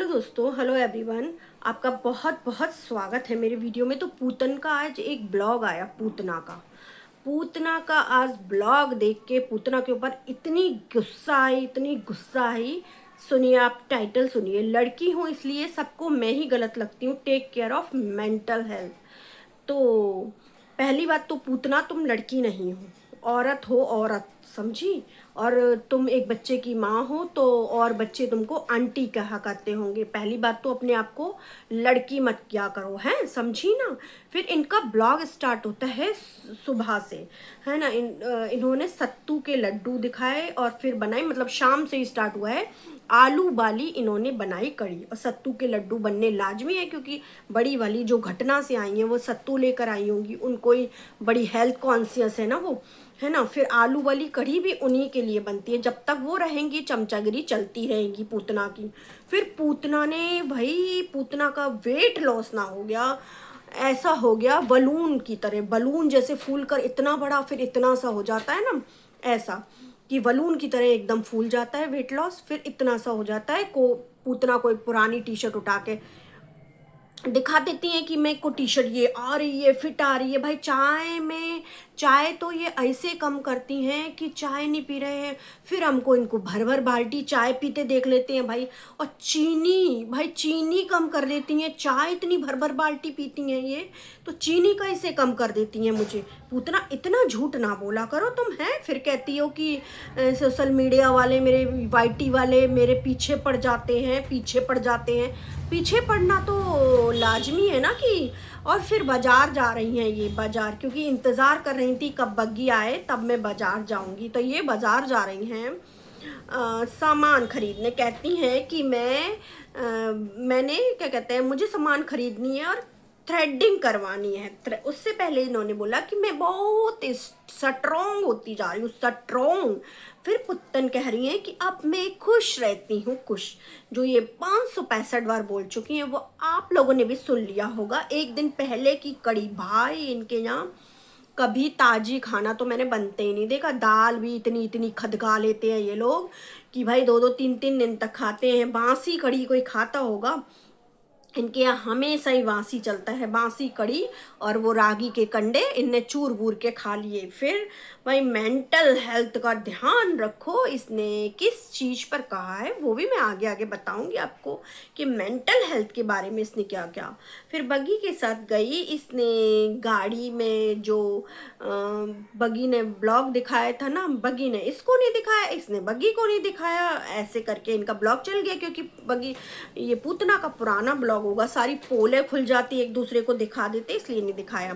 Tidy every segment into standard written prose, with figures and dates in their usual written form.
दोस्तों, hello everyone. आपका बहुत बहुत स्वागत है मेरे वीडियो में। तो पूतन का आज एक ब्लॉग आया। पूतना का आज ब्लॉग देख के पूतना के ऊपर इतनी गुस्सा आई। सुनिए, आप टाइटल सुनिए। लड़की हूँ इसलिए सबको मैं ही गलत लगती हूँ, take care of mental health. तो पहली बात तो पूतना, तुम लड़की नहीं हो, औरत हो, औरत, समझी। और तुम एक बच्चे की माँ हो तो और बच्चे तुमको आंटी कहा करते होंगे। पहली बात तो अपने आप को लड़की मत किया करो, हैं, समझी ना। फिर इनका ब्लॉग स्टार्ट होता है सुबह से, है ना। इन्होंने सत्तू के लड्डू दिखाए और फिर बनाए, मतलब शाम से ही स्टार्ट हुआ है। आलू वाली इन्होंने बनाई कड़ी, और सत्तू के लड्डू बनने लाजमी है क्योंकि बड़ी वाली जो घटना से आई हैं वो सत्तू लेकर आई होंगी, उनको ही बड़ी हेल्थ कॉन्शियस है ना वो, है ना। फिर आलू वाली कढ़ी भी उन्हीं के लिए बनती है। जब तक वो रहेंगी चमचागिरी चलती रहेगी पूतना की। फिर पूतना ने, भाई पूतना का वेट लॉस ना हो गया, ऐसा हो गया बलून की तरह, बलून जैसे फूल कर इतना बड़ा फिर इतना सा हो जाता है ना, ऐसा कि बलून की तरह एकदम फूल जाता है वेट लॉस, फिर इतना सा हो जाता है। पूतना कोई पुरानी टी शर्ट उठा के दिखा देती हैं कि मेरे को टी शर्ट ये आ रही है, फिट आ रही है। भाई चाय तो ये ऐसे कम करती हैं कि चाय नहीं पी रहे हैं, फिर हमको इनको भर भर बाल्टी चाय पीते देख लेते हैं भाई। और चीनी, भाई चीनी कम कर देती हैं, चाय इतनी भर भर बाल्टी पीती हैं ये, तो चीनी कैसे कम कर देती हैं मुझे। पूतना इतना झूठ ना बोला करो तुम, हैं। फिर कहती हो कि सोशल मीडिया वाले, मेरे वाईटी वाले मेरे पीछे पड़ जाते हैं, पीछे पड़ना तो लाजमी है ना कि। और फिर बाजार जा रही हैं ये, बाजार क्योंकि इंतज़ार कर रही थी कब बग्गी आए तब मैं बाजार जाऊंगी, तो ये बाजार जा रही हैं सामान खरीदने। कहती हैं कि मैंने क्या कहते हैं, मुझे सामान खरीदनी है और थ्रेडिंग करवानी है। उससे पहले इन्होंने बोला कि मैं बहुत स्ट्रॉन्ग होती जा रही हूँ, स्ट्रॉन्ग। फिर पुत्तन कह रही हैं कि अब मैं खुश रहती हूँ, खुश। जो ये 565 बार बोल चुकी हैं वो आप लोगों ने भी सुन लिया होगा। एक दिन पहले की कड़ी, भाई इनके यहाँ कभी ताजी खाना तो मैंने बनते ही नहीं देखा। दाल भी इतनी इतनी खदका लेते हैं ये लोग कि भाई 2-2 3-3 दिन तक खाते हैं। बासी कड़ी कोई खाता होगा? इनके यहाँ हमेशा ही बासी चलता है, बासी कड़ी और वो रागी के कंडे इनने चूर बूर के खा लिए। फिर भाई मेंटल हेल्थ का ध्यान रखो, इसने किस चीज़ पर कहा है वो भी मैं आगे आगे बताऊंगी आपको कि मेंटल हेल्थ के बारे में इसने क्या क्या। फिर बग्गी के साथ गई इसने गाड़ी में, जो बग्गी ने ब्लॉग दिखाया था ना, बग्गी ने इसको नहीं दिखाया, इसने बग्गी को नहीं दिखाया, ऐसे करके इनका ब्लॉग चल गया। क्योंकि बग्गी, ये पूतना का पुराना ब्लॉग होगा, सारी पोलें खुल जाती एक दूसरे को दिखा देते, इसलिए नहीं दिखाया।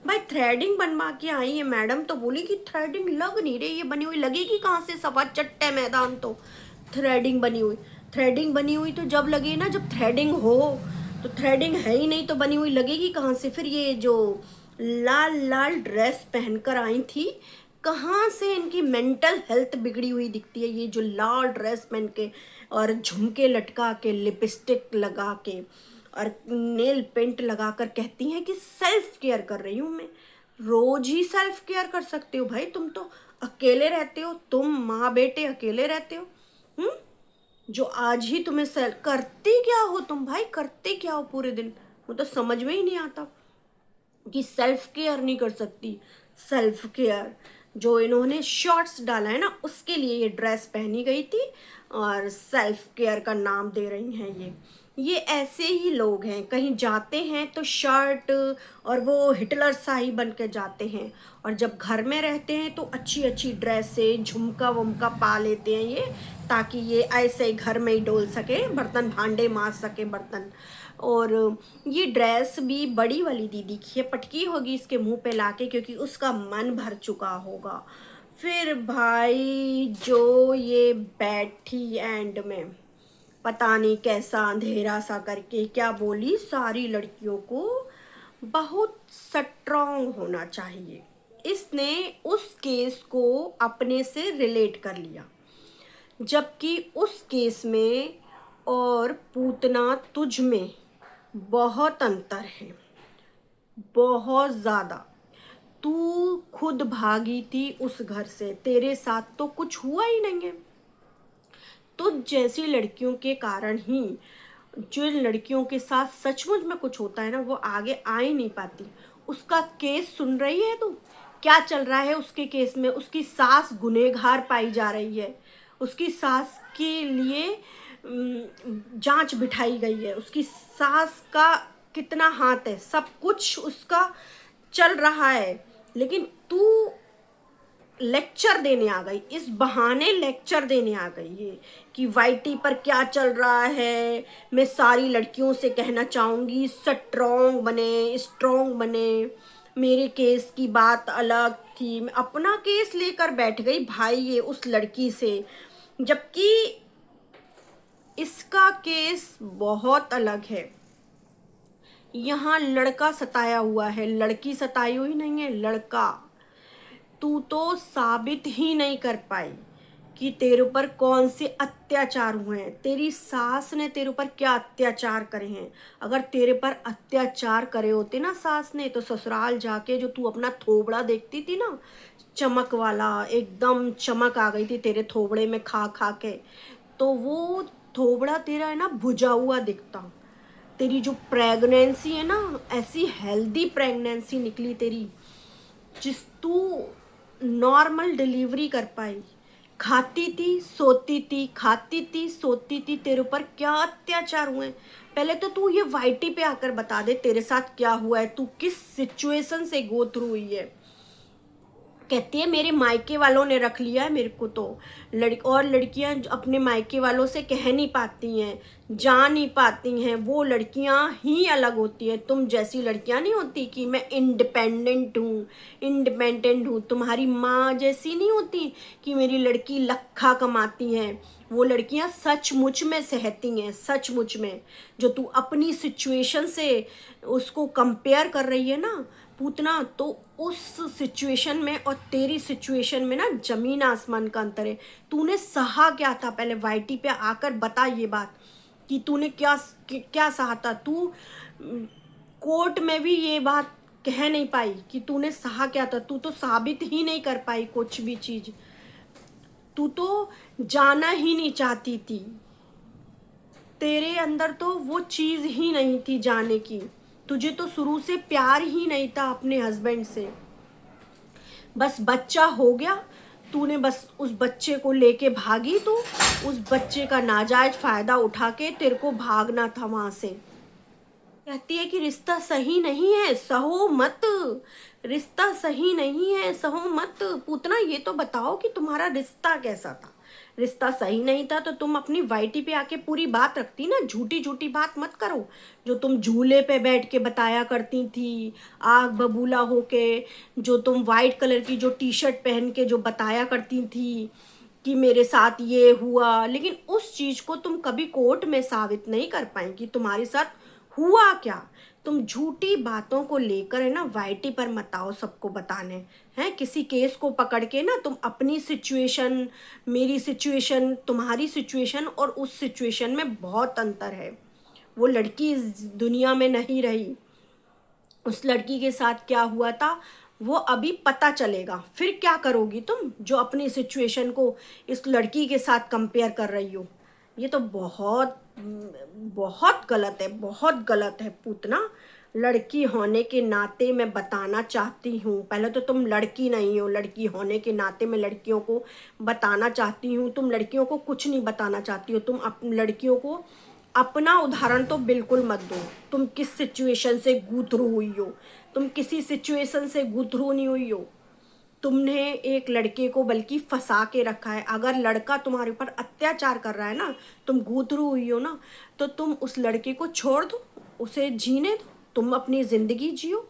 भाई थ्रेडिंग बनवा के आई है मैडम, तो बोली कि थ्रेडिंग लग नहीं रही, ये बनी हुई लगेगी कहाँ से, सफा चट्टे मैदान तो थ्रेडिंग बनी हुई तो जब लगे ना, जब थ्रेडिंग हो। तो थ्रेडिंग है ही नहीं तो बनी हुई लगेगी कहाँ से। फिर ये जो लाल लाल ड्रेस पहनकर आई थी, कहाँ से इनकी मेंटल हेल्थ बिगड़ी हुई दिखती है। ये जो लाल ड्रेस पहन के और झुमके लटका के, लिपस्टिक लगा के और नेल पेंट लगा कर कहती हैं कि सेल्फ केयर कर रही हूँ मैं। रोज ही सेल्फ केयर कर सकते हो भाई, तुम तो अकेले रहते हो, तुम माँ बेटे अकेले रहते हो। हम्म जो आज ही तुम्हें करते क्या हो तुम भाई, करते क्या हो पूरे दिन, वो तो समझ में ही नहीं आता कि सेल्फ केयर नहीं कर सकती। सेल्फ केयर जो इन्होंने शॉर्ट्स डाला है ना, उसके लिए ये ड्रेस पहनी गई थी और सेल्फ केयर का नाम दे रही हैं ये ऐसे ही लोग हैं, कहीं जाते हैं तो शर्ट और वो हिटलर शाही बन के जाते हैं, और जब घर में रहते हैं तो अच्छी अच्छी ड्रेस से झुमका वुमका पा लेते हैं ये, ताकि ये ऐसे ही घर में ही डोल सके, बर्तन भांडे माज सके बर्तन। और ये ड्रेस भी बड़ी वाली दीदी की है, पटकी होगी इसके मुंह पे लाके क्योंकि उसका मन भर चुका होगा। फिर भाई जो ये बैठी एंड में, पता नहीं कैसा अंधेरा सा करके क्या बोली, सारी लड़कियों को बहुत स्ट्रॉन्ग होना चाहिए। इसने उस केस को अपने से रिलेट कर लिया, जबकि उस केस में और पूतना तुझ में बहुत अंतर है, बहुत ज़्यादा। तू खुद भागी थी उस घर से, तेरे साथ तो कुछ हुआ ही नहीं है। तुझ जैसी लड़कियों के कारण ही जो लड़कियों के साथ सचमुच में कुछ होता है ना, वो आगे आ ही नहीं पाती। उसका केस सुन रही है तू, क्या चल रहा है उसके केस में? उसकी सास गुनहगार पाई जा रही है, उसकी सास के लिए जांच बिठाई गई है, उसकी सास का कितना हाथ है, सब कुछ उसका चल रहा है, लेकिन तू लेक्चर देने आ गई, इस बहाने लेक्चर देने आ गई है कि वाईटी पर क्या चल रहा है। मैं सारी लड़कियों से कहना चाहूँगी, स्ट्रॉन्ग बने, स्ट्रॉन्ग बने। मेरे केस की बात अलग थी, मैं अपना केस लेकर बैठ गई भाई ये उस लड़की से, जबकि इसका केस बहुत अलग है। यहाँ लड़का सताया हुआ है, लड़की सताई हुई नहीं है, लड़का। तू तो साबित ही नहीं कर पाई कि तेरे ऊपर कौन से अत्याचार हुए हैं, तेरी सास ने तेरे ऊपर क्या अत्याचार करे हैं। अगर तेरे पर अत्याचार करे होते ना सास ने, तो ससुराल जाके जो तू अपना थोबड़ा देखती थी ना, चमक वाला, एकदम चमक आ गई थी तेरे थोबड़े में खा खा के, तो वो थोबड़ा तेरा है ना भुजा हुआ दिखता। तेरी जो प्रेगनेंसी है ना, ऐसी हेल्दी प्रेगनेंसी निकली तेरी, जिस तू नॉर्मल डिलीवरी कर पाई। खाती थी सोती थी, खाती थी सोती थी, तेरे ऊपर क्या अत्याचार हुए। पहले तो तू ये वाईटी पे आकर बता दे तेरे साथ क्या हुआ है, तू किस सिचुएशन से गो थ्रू हुई है। कहती है मेरे मायके वालों ने रख लिया है मेरे को, तो लड़कियां अपने मायके वालों से कह नहीं पाती हैं, जा नहीं पाती हैं, वो लड़कियां ही अलग होती हैं। तुम जैसी लड़कियां नहीं होती कि मैं इंडिपेंडेंट हूँ। तुम्हारी माँ जैसी नहीं होती कि मेरी लड़की लखा कमाती है। वो लड़कियां सचमुच में सहती हैं, सचमुच में। जो तू अपनी सिचुएशन से उसको कंपेयर कर रही है ना पूतना, तो उस सिचुएशन में और तेरी सिचुएशन में ना जमीन आसमान का अंतर है। तूने सहा क्या था, पहले वाईटी पे आकर बता ये बात कि तूने क्या सहा था। तू कोर्ट में भी ये बात कह नहीं पाई कि तूने सहा क्या था। तू तो साबित ही नहीं कर पाई कुछ भी चीज, तू तो जाना ही नहीं चाहती थी। तेरे अंदर तो वो चीज ही नहीं थी जाने की। तुझे तो शुरू से प्यार ही नहीं था अपने हस्बैंड से। बस बच्चा हो गया, तूने बस उस बच्चे को लेके भागी, तू उस बच्चे का नाजायज फायदा उठा के तेरे को भागना था वहां से। कहती है कि रिश्ता सही नहीं है, सहो मत। रिश्ता सही नहीं है, सहो मत। पूतना ये तो बताओ कि तुम्हारा रिश्ता कैसा था। रिश्ता सही नहीं था तो तुम अपनी वाईटी पे आके पूरी बात रखती ना, झूठी झूठी बात मत करो जो तुम झूले पे बैठ के बताया करती थी, आग बबूला होके। जो तुम वाइट कलर की जो टी शर्ट पहन के जो बताया करती थी कि मेरे साथ ये हुआ, लेकिन उस चीज को तुम कभी कोर्ट में साबित नहीं कर पाए कि तुम्हारे साथ हुआ क्या। तुम झूठी बातों को लेकर है ना वाईटी पर मत आओ सबको बताने। हैं किसी केस को पकड़ के ना तुम अपनी सिचुएशन, मेरी सिचुएशन, तुम्हारी सिचुएशन और उस सिचुएशन में बहुत अंतर है। वो लड़की इस दुनिया में नहीं रही, उस लड़की के साथ क्या हुआ था वो अभी पता चलेगा। फिर क्या करोगी तुम जो अपनी सिचुएशन को इस लड़की के साथ कंपेयर कर रही हो। ये तो बहुत बहुत गलत है, बहुत गलत है पूतना। लड़की होने के नाते मैं बताना चाहती हूँ, पहले तो तुम लड़की नहीं हो, लड़की होने के नाते मैं लड़कियों को बताना चाहती हूँ। तुम लड़कियों को कुछ नहीं बताना चाहती हो, तुम लड़कियों को अपना उदाहरण तो बिल्कुल मत दो। तुम किस सिचुएशन से गुथरू हुई हो, तुम किसी सिचुएशन से गुथरू नहीं हुई हो। तुमने एक लड़के को बल्कि फंसा के रखा है। अगर लड़का तुम्हारे ऊपर अत्याचार कर रहा है ना, तुम गुथरू हुई हो ना, तो तुम उस लड़के को छोड़ दो, उसे जीने दो, तुम अपनी जिंदगी जियो।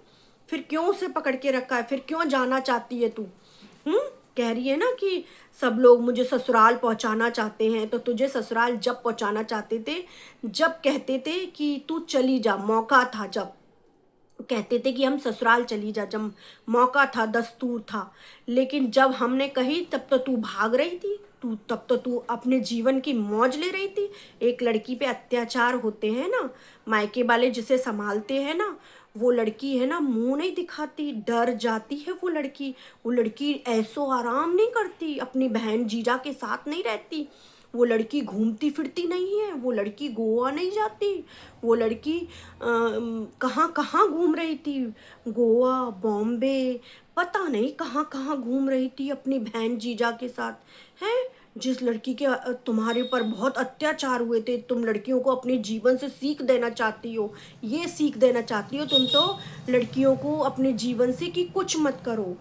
फिर क्यों उसे पकड़ के रखा है, फिर क्यों जाना चाहती है तू। कह रही है ना कि सब लोग मुझे ससुराल पहुंचाना चाहते हैं, तो तुझे ससुराल जब पहुंचाना चाहते थे जब कहते थे कि तू चली जा, मौका था जब कहते थे कि हम ससुराल चली जा, जब मौका था, दस्तूर था। लेकिन जब हमने कही तब तो तू भाग रही थी, तब तो तू अपने जीवन की मौज ले रही थी। एक लड़की पे अत्याचार होते हैं ना, मायके वाले जिसे संभालते हैं ना, वो लड़की है ना मुंह नहीं दिखाती, डर जाती है वो लड़की ऐसो आराम नहीं करती, अपनी बहन जीजा के साथ नहीं रहती। वो लड़की घूमती फिरती नहीं है, वो लड़की गोवा नहीं जाती, वो लड़की कहाँ कहाँ घूम रही थी, गोवा, बॉम्बे, पता नहीं कहाँ कहाँ घूम रही थी अपनी बहन जीजा के साथ। हैं, जिस लड़की के तुम्हारे ऊपर बहुत अत्याचार हुए थे, तुम लड़कियों को अपने जीवन से सीख देना चाहती हो, ये सीख देना चाहती हो तुम तो लड़कियों को अपने जीवन से कि कुछ मत करो,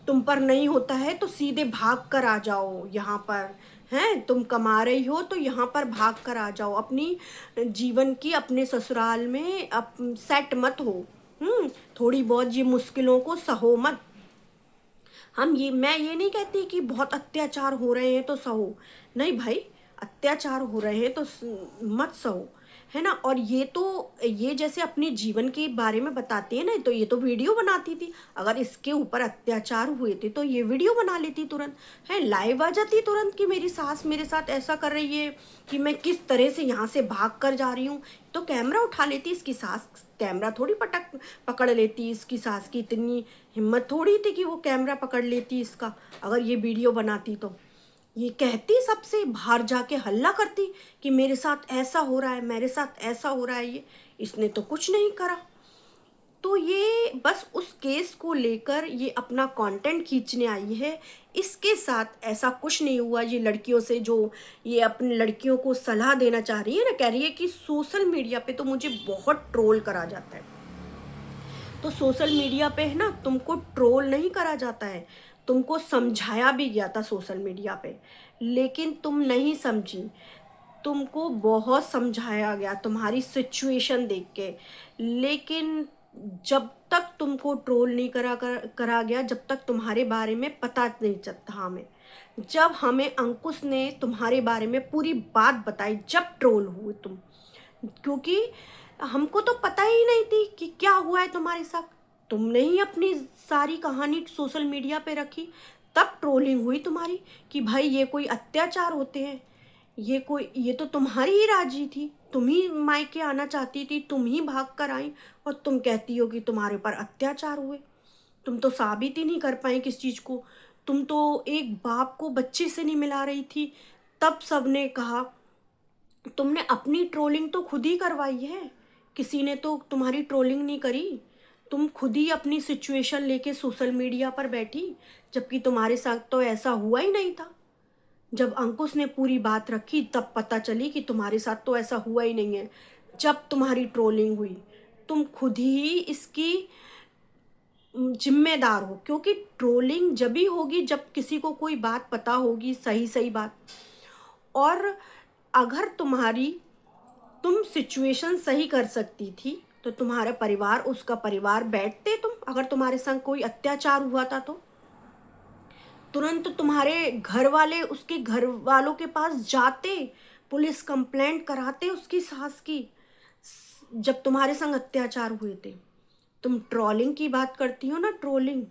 तुम पर नहीं होता है तो सीधे भाग कर आ जाओ यहाँ पर। हैं, तुम कमा रही हो तो यहाँ पर भाग कर आ जाओ, अपनी जीवन की अपने ससुराल में सेट मत हो। थोड़ी बहुत ये मुश्किलों को सहो मत। मैं ये नहीं कहती कि बहुत अत्याचार हो रहे हैं तो सहो, नहीं भाई, अत्याचार हो रहे हैं तो मत सहो, है ना। और ये जैसे अपने जीवन के बारे में बताती है ना, तो ये तो वीडियो बनाती थी, अगर इसके ऊपर अत्याचार हुए थे तो ये वीडियो बना लेती तुरंत, है, लाइव आ जाती तुरंत कि मेरी सास मेरे साथ ऐसा कर रही है, कि मैं किस तरह से यहाँ से भाग कर जा रही हूँ, तो कैमरा उठा लेती। इसकी सास कैमरा थोड़ी पकड़ लेती, इसकी सास की इतनी हिम्मत थोड़ी थी कि वो कैमरा पकड़ लेती इसका, अगर ये वीडियो बनाती तो ये कहती, सबसे बाहर जाके हल्ला करती कि मेरे साथ ऐसा हो रहा है, मेरे साथ ऐसा हो रहा है। ये इसने तो कुछ नहीं करा। तो ये बस उस केस को लेकर ये अपना कंटेंट खींचने आई है, इसके साथ ऐसा कुछ नहीं हुआ। ये लड़कियों से जो ये अपनी लड़कियों को सलाह देना चाह रही है ना, कह रही है कि सोशल मीडिया पे तो मुझे बहुत ट्रोल करा जाता है। तो सोशल मीडिया पे है ना, तुमको ट्रोल नहीं करा जाता है, तुमको समझाया भी गया था सोशल मीडिया पे, लेकिन तुम नहीं समझी। तुमको बहुत समझाया गया तुम्हारी सिचुएशन देख के, लेकिन जब तक तुमको ट्रोल नहीं करा गया, जब तक तुम्हारे बारे में पता नहीं चलता हमें। जब हमें अंकुश ने तुम्हारे बारे में पूरी बात बताई, जब ट्रोल हुए तुम, क्योंकि हमको तो पता ही नहीं थी कि क्या हुआ है तुम्हारे साथ। तुमने ही अपनी सारी कहानी सोशल मीडिया पे रखी, तब ट्रोलिंग हुई तुम्हारी कि भाई ये कोई अत्याचार होते हैं, ये तो तुम्हारी ही राजी थी, तुम ही मायके आना चाहती थी, तुम ही भाग कर आई, और तुम कहती हो कि तुम्हारे ऊपर अत्याचार हुए। तुम तो साबित ही नहीं कर पाई किस चीज़ को। तुम तो एक बाप को बच्चे से नहीं मिला रही थी, तब सबने कहा। तुमने अपनी ट्रोलिंग तो खुद ही करवाई है, किसी ने तो तुम्हारी ट्रोलिंग नहीं करी। तुम खुद ही अपनी सिचुएशन लेके सोशल मीडिया पर बैठी, जबकि तुम्हारे साथ तो ऐसा हुआ ही नहीं था। जब अंकुश ने पूरी बात रखी तब पता चली कि तुम्हारे साथ तो ऐसा हुआ ही नहीं है। जब तुम्हारी ट्रोलिंग हुई, तुम खुद ही इसकी जिम्मेदार हो, क्योंकि ट्रोलिंग जब ही होगी जब किसी को कोई बात पता होगी, सही सही बात। और अगर तुम सिचुएशन सही कर सकती थी तो तुम्हारा परिवार, उसका परिवार बैठते तुम, अगर तुम्हारे संग कोई अत्याचार हुआ था तो तुरंत तुम्हारे घर वाले उसके घर वालों के पास जाते, पुलिस कंप्लेंट कराते उसकी सास की, जब तुम्हारे संग अत्याचार हुए थे। तुम ट्रोलिंग की बात करती हो ना, ट्रोलिंग,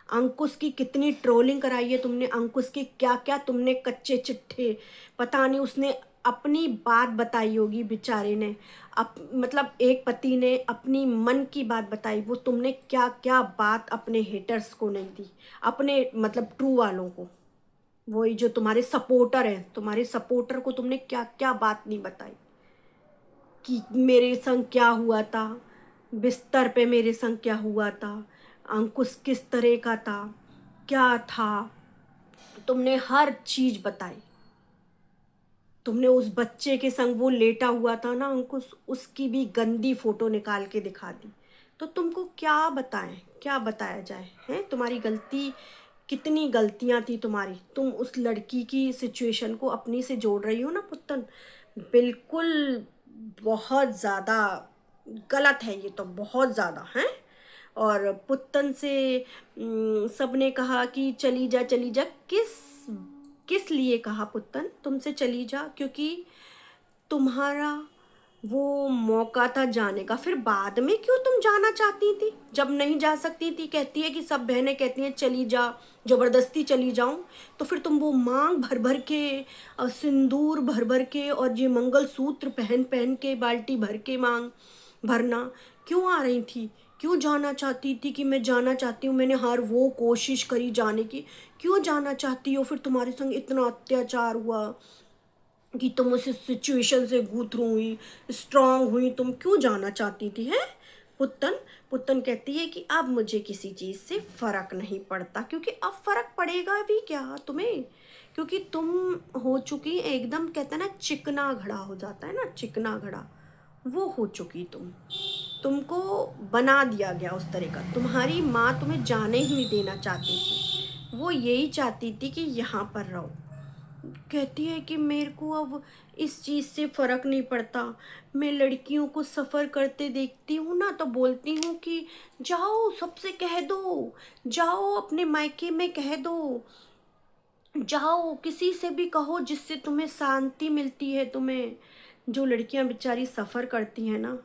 अंकुश की कितनी ट्रोलिंग कराई है तुमने, अंकुश के क्या क्या तुमने कच्चे चिट्ठे, पता नहीं उसने अपनी बात बताई होगी बेचारे ने, मतलब एक पति ने अपनी मन की बात बताई, वो तुमने क्या क्या बात अपने हेटर्स को नहीं दी, अपने मतलब ट्रू वालों को, वही जो तुम्हारे सपोर्टर हैं, तुम्हारे सपोर्टर को तुमने क्या क्या बात नहीं बताई कि मेरे संग क्या हुआ था, बिस्तर पे मेरे संग क्या हुआ था, अंकुश किस तरह का था, क्या था, तुमने हर चीज़ बताई। तुमने उस बच्चे के संग वो लेटा हुआ था ना अंकुश, उसकी भी गंदी फोटो निकाल के दिखा दी। तो तुमको क्या बताएं, क्या बताया जाए, हैं, तुम्हारी गलती, कितनी गलतियां थी तुम्हारी। तुम उस लड़की की सिचुएशन को अपनी से जोड़ रही हो ना पुत्तन, बिल्कुल बहुत ज़्यादा गलत है ये तो, बहुत ज़्यादा हैं। और पुत्तन से सबने कहा कि चली जा चली जा, किस किस लिए कहा पुत्तन तुमसे चली जा, क्योंकि तुम्हारा वो मौका था जाने का, फिर बाद में क्यों तुम जाना चाहती थी जब नहीं जा सकती थी। कहती है कि सब बहनें कहती हैं चली जा, ज़बरदस्ती चली जाऊं, तो फिर तुम वो मांग भर भर के और सिंदूर भर भर के और ये मंगलसूत्र पहन पहन के बाल्टी भर के मांग भरना क्यों आ रही थी, क्यों जाना चाहती थी कि मैं जाना चाहती हूँ, मैंने हर वो कोशिश करी जाने की, क्यों जाना चाहती हो, फिर तुम्हारे संग इतना अत्याचार हुआ, कि तुम उस सिचुएशन से गो थ्रू हुई, स्ट्रांग हुई, तुम क्यों जाना चाहती थी है पुत्तन। पुत्तन कहती है कि अब मुझे किसी चीज़ से फ़र्क नहीं पड़ता, क्योंकि अब फ़र्क पड़ेगा भी क्या तुम्हें, क्योंकि तुम हो चुकी एकदम, कहते हैं ना चिकना घड़ा हो जाता है ना, चिकना घड़ा, वो हो चुकी तुमको बना दिया गया उस तरह का। तुम्हारी माँ तुम्हें जाने ही नहीं देना चाहती थी, वो यही चाहती थी कि यहाँ पर रहो। कहती है कि मेरे को अब इस चीज़ से फ़र्क नहीं पड़ता, मैं लड़कियों को सफ़र करते देखती हूँ ना तो बोलती हूँ कि जाओ सबसे कह दो, जाओ अपने मायके में कह दो, जाओ किसी से भी कहो जिससे तुम्हें शांति मिलती है। तुम्हें जो लड़कियां बेचारी सफ़र करती हैं ना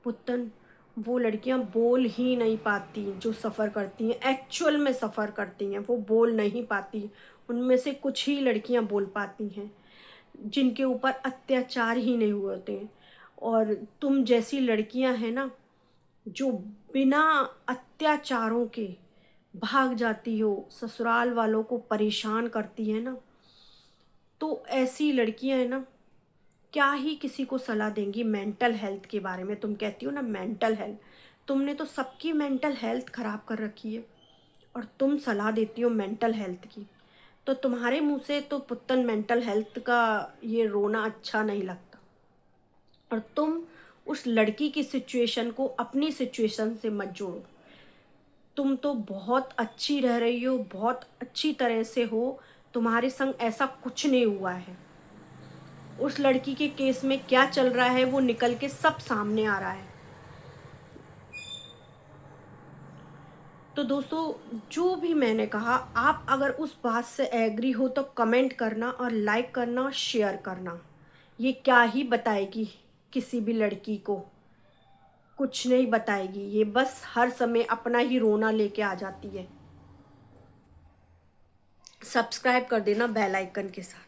पुत्तन, वो लड़कियां बोल ही नहीं पाती, जो सफ़र करती हैं एक्चुअल में सफ़र करती हैं वो बोल नहीं पाती। उनमें से कुछ ही लड़कियां बोल पाती हैं जिनके ऊपर अत्याचार ही नहीं हुए होते हैं। और तुम जैसी लड़कियां हैं ना जो बिना अत्याचारों के भाग जाती हो, ससुराल वालों को परेशान करती है ना, तो ऐसी लड़कियां है ना क्या ही किसी को सलाह देंगी मेंटल हेल्थ के बारे में। तुम कहती हो ना मेंटल हेल्थ, तुमने तो सबकी मेंटल हेल्थ खराब कर रखी है और तुम सलाह देती हो मेंटल हेल्थ की। तो तुम्हारे मुंह से तो पुत्तन मेंटल हेल्थ का ये रोना अच्छा नहीं लगता। और तुम उस लड़की की सिचुएशन को अपनी सिचुएशन से मत जोड़ो। तुम तो बहुत अच्छी रह रही हो, बहुत अच्छी तरह से हो, तुम्हारे संग ऐसा कुछ नहीं हुआ है। उस लड़की के केस में क्या चल रहा है वो निकल के सब सामने आ रहा है। तो दोस्तों जो भी मैंने कहा, आप अगर उस बात से एग्री हो तो कमेंट करना और लाइक करना और शेयर करना। ये क्या ही बताएगी किसी भी लड़की को, कुछ नहीं बताएगी, ये बस हर समय अपना ही रोना लेके आ जाती है। सब्सक्राइब कर देना बेल आइकन के साथ।